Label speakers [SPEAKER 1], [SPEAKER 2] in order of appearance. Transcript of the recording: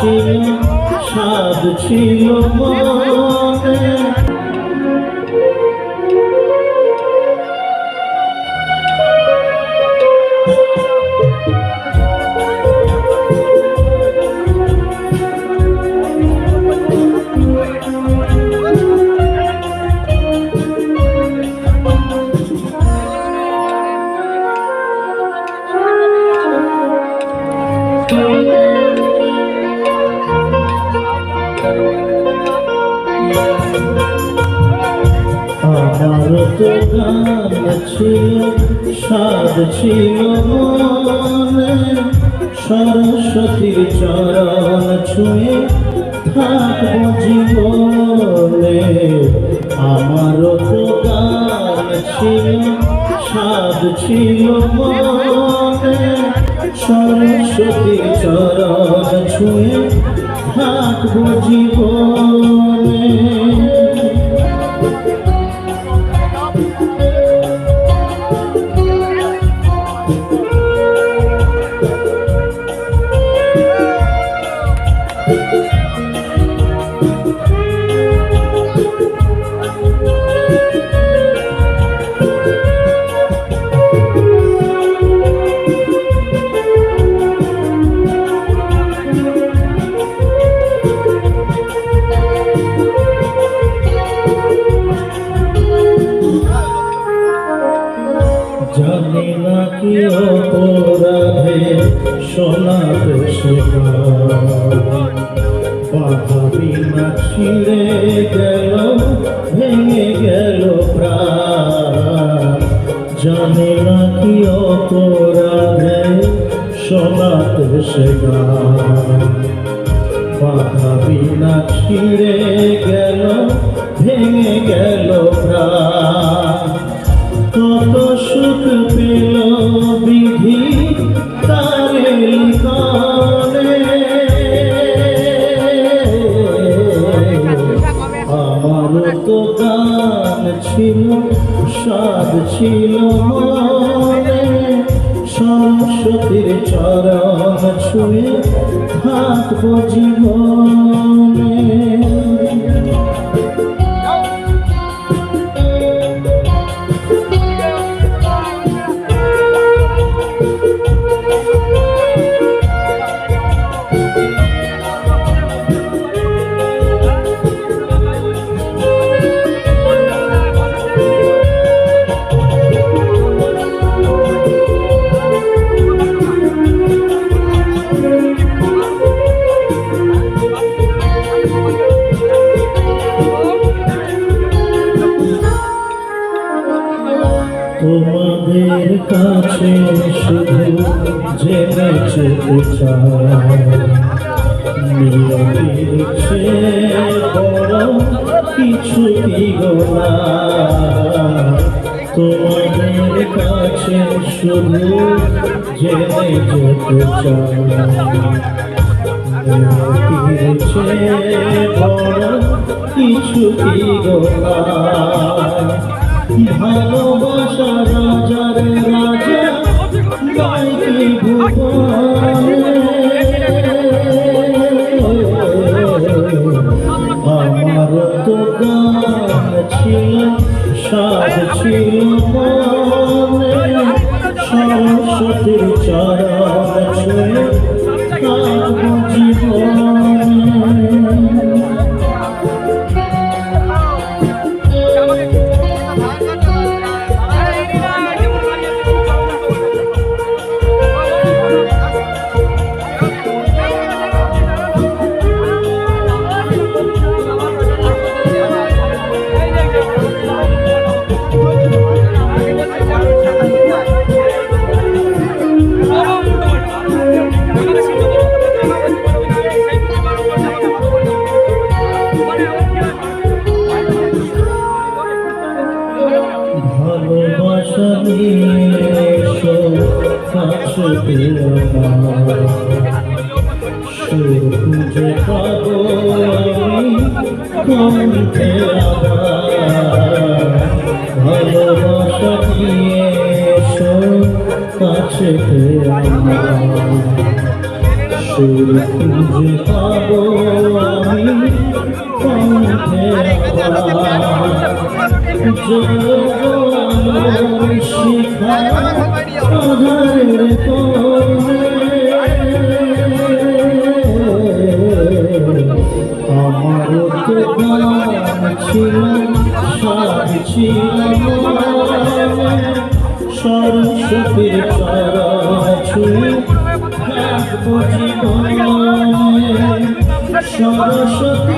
[SPEAKER 1] ছিল স্বাদ ছিল মনে আমার তো গান ছিল স্বাদ ছিল মনে সরস্বতীর চরণ ছুঁয়ে থাকব জীবনে আমার তো গান ছিল স্বাদ ছিল মনে সরস্বতীর চরণ ছুঁয়ে থাকব জীবনে জানি না কি অপরাধে শোনাতে শেখা বাধা বিনা ছিঁড়ে গেল ভেঙে গেল প্রাণ জানি না কি অপরাধে শোনাতে শেখা বাধা বিনা ছিঁড়ে গেল ভেঙে গেল প্রাণ কত সুখ পেল বিধি তারে লিখনে আমার তো গান ছিল স্বাদ ছিল মনে সরস্বতীর চরণ ছুঁয়ে থাকব জীবনে তোমাদের কাছে শুধু জেনে যেতে চাই নিয়তির চেয়ে বড় কিছু কি গোলা তোমাদের কাছে শুধু জেনে যেতে চাই নিয়তির চেয়ে বড় কিছু কি গোলা ভালোবাসা রাজার রাজা গাইকি ভুবনে আমার তো গান ছিল স্বাদ ছিল মনে সরস্বতীর চরণ ছুঁয়ে থাকব জীবনে ভালোবাসা নিয়ে কাছে সুর খুঁজে পাবো আমি কণ্ঠে আবার ভালোবাসা নিয়ে কাছে সুর খুঁজে পাবো আমি কণ্ঠে আবার শিখা আধারের আমার তো গান ছিল সাজ ছিল সরস্বতীর তারা ছুঁয়ে থাকবো জীবনে সরস্বতী